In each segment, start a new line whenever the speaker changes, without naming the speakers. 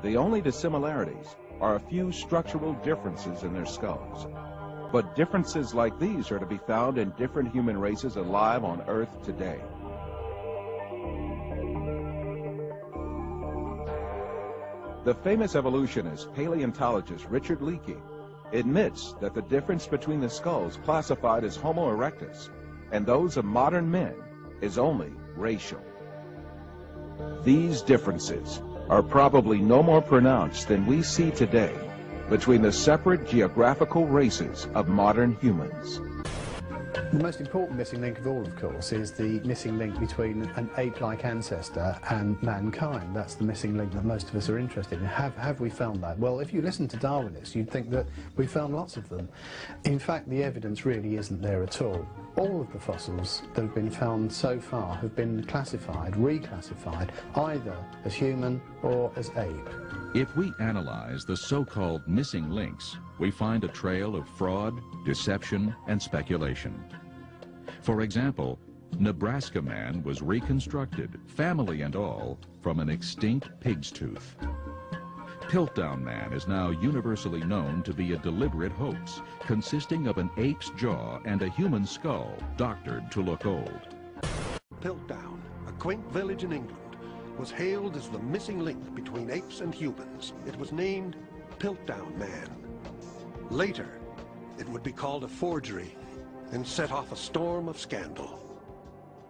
The only dissimilarities are a few structural differences in their skulls. But differences like these are to be found in different human races alive on Earth today. The famous evolutionist paleontologist Richard Leakey admits that the difference between the skulls classified as Homo erectus and those of modern men is only racial. These differences are probably no more pronounced than we see today between the separate geographical races of modern humans.
The most important missing link of all, of course, is the missing link between an ape-like ancestor and mankind. That's the missing link that most of us are interested in. Have we found that? Well, if you listen to Darwinists, you'd think that we found lots of them. In fact, the evidence really isn't there at all. All of the fossils that have been found so far have been classified, reclassified, either as human or as ape.
If we analyze the so-called missing links, we find a trail of fraud, deception, and speculation. For example, Nebraska man was reconstructed, family and all, from an extinct pig's tooth. Piltdown man is now universally known to be a deliberate hoax, consisting of an ape's jaw and a human skull, doctored to look old.
Piltdown, a quaint village in England, was hailed as the missing link between apes and humans. It was named Piltdown Man. Later, it would be called a forgery and set off a storm of scandal.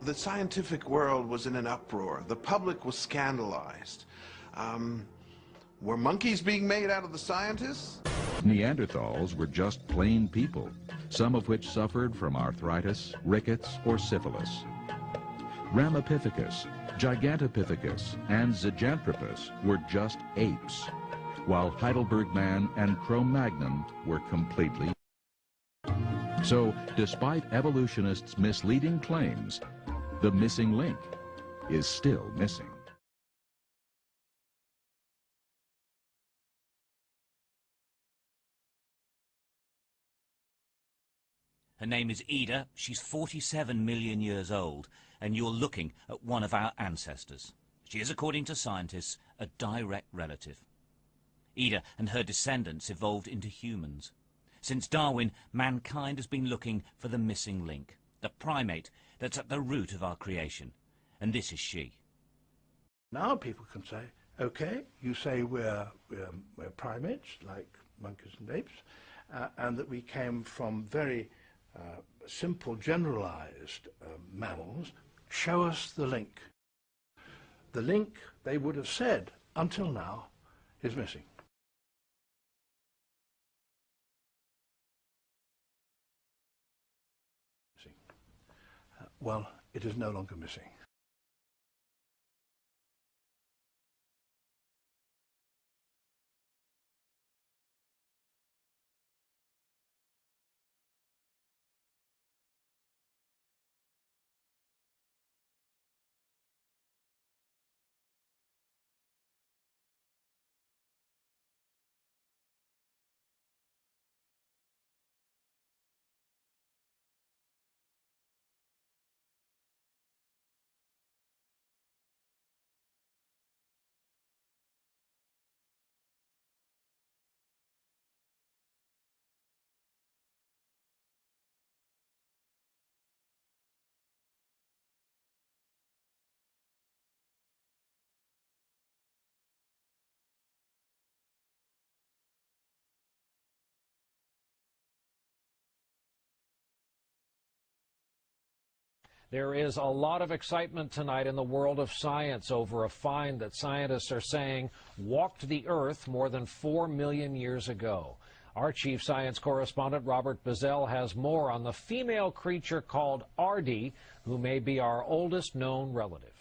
The scientific world was in an uproar. The public was scandalized. Were monkeys being made out of the scientists?
Neanderthals were just plain people, some of which suffered from arthritis, rickets, or syphilis. Ramapithecus, Gigantopithecus, and Zyganthropus were just apes, while Heidelberg man and Cro-Magnon were completely. So, despite evolutionists' misleading claims, the missing link is still missing.
Her name is Ida. She's 47 million years old, and you're looking at one of our ancestors. She is, according to scientists, a direct relative. Ida and her descendants evolved into humans. Since Darwin, mankind has been looking for the missing link, the primate that's at the root of our creation. And this is she.
Now people can say, okay, you say we're primates, like monkeys and apes, and that we came from very simple, generalized mammals. Show us the link. The link, they would have said, until now, is missing. Well, it is no longer missing.
There is a lot of excitement tonight in the world of science over a find that scientists are saying walked the Earth more than 4 million years ago. Our chief science correspondent, Robert Bazell, has more on the female creature called Ardi, who may be our oldest known relative.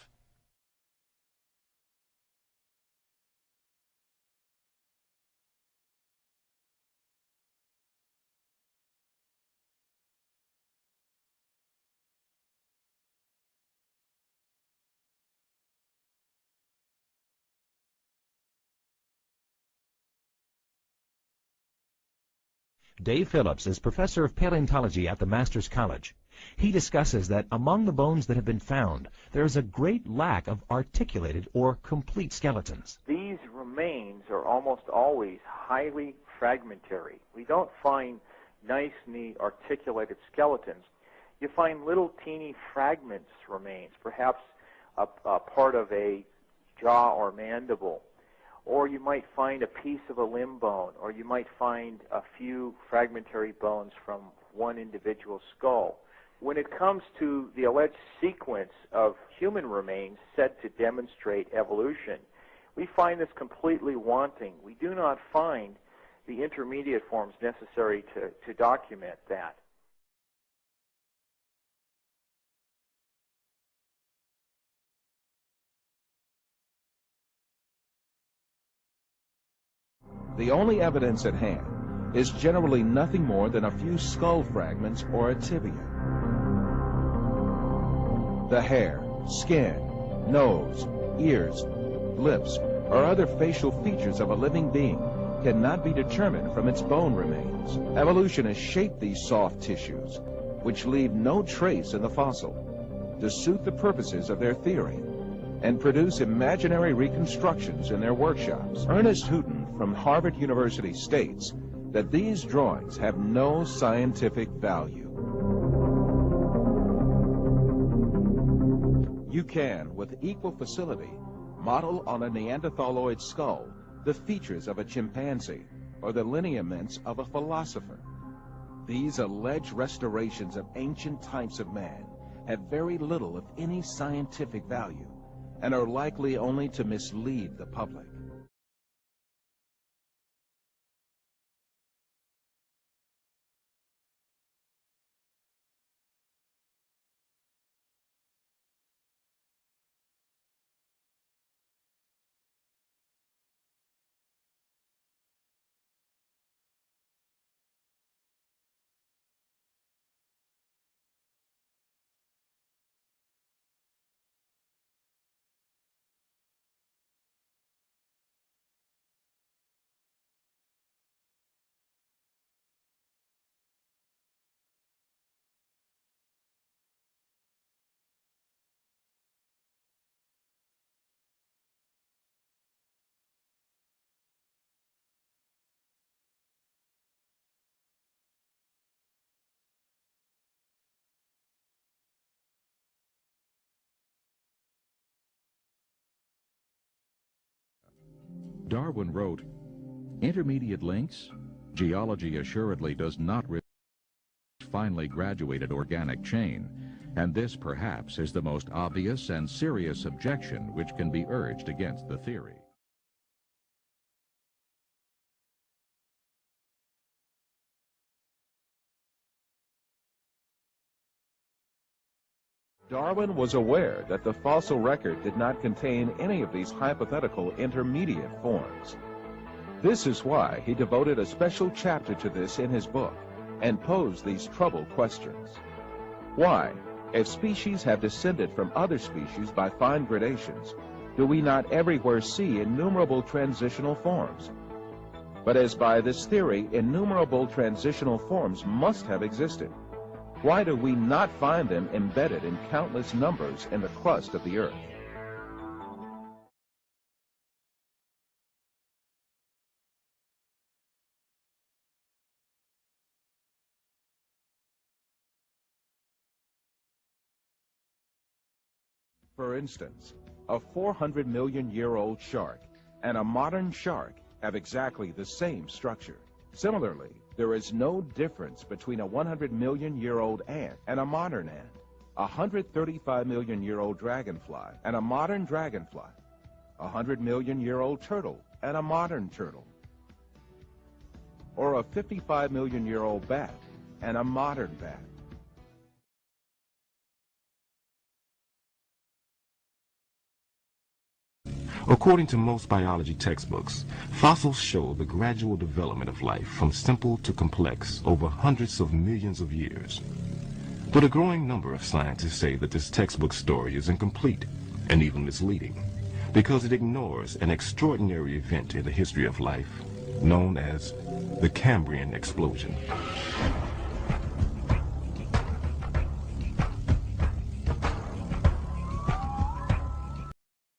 Dave Phillips is professor of paleontology at the Master's College. He discusses that among the bones that have been found, there is a great lack of articulated or complete skeletons.
These remains are almost always highly fragmentary. We don't find nice, neat, articulated skeletons. You find little teeny fragments remains, perhaps a part of a jaw or mandible, or you might find a piece of a limb bone, or you might find a few fragmentary bones from one individual skull. When it comes to the alleged sequence of human remains said to demonstrate evolution, we find this completely wanting. We do not find the intermediate forms necessary to document that.
The only evidence at hand is generally nothing more than a few skull fragments or a tibia. The hair, skin, nose, ears, lips, or other facial features of a living being cannot be determined from its bone remains. Evolution has shaped these soft tissues, which leave no trace in the fossil, to suit the purposes of their theory, and produce imaginary reconstructions in their workshops. Ernest Houghton from Harvard University states that these drawings have no scientific value. You can, with equal facility, model on a Neanderthaloid skull the features of a chimpanzee or the lineaments of a philosopher. These alleged restorations of ancient types of man have very little of any scientific value and are likely only to mislead the public.
Darwin wrote, "Intermediate links? Geology assuredly does not finely graduated organic chain, and this perhaps is the most obvious and serious objection which can be urged against the theory."
Darwin was aware that the fossil record did not contain any of these hypothetical intermediate forms. This is why he devoted a special chapter to this in his book and posed these troubled questions. Why, if species have descended from other species by fine gradations, do we not everywhere see innumerable transitional forms? But as by this theory, innumerable transitional forms must have existed, why do we not find them embedded in countless numbers in the crust of the Earth? For instance, a 400-million-year-old shark and a modern shark have exactly the same structure. Similarly, there is no difference between a 100-million-year-old ant and a modern ant, a 135-million-year-old dragonfly and a modern dragonfly, a 100-million-year-old turtle and a modern turtle, or a 55-million-year-old bat and a modern bat.
According to most biology textbooks, fossils show the gradual development of life from simple to complex over hundreds of millions of years. But a growing number of scientists say that this textbook story is incomplete and even misleading because it ignores an extraordinary event in the history of life known as the Cambrian explosion.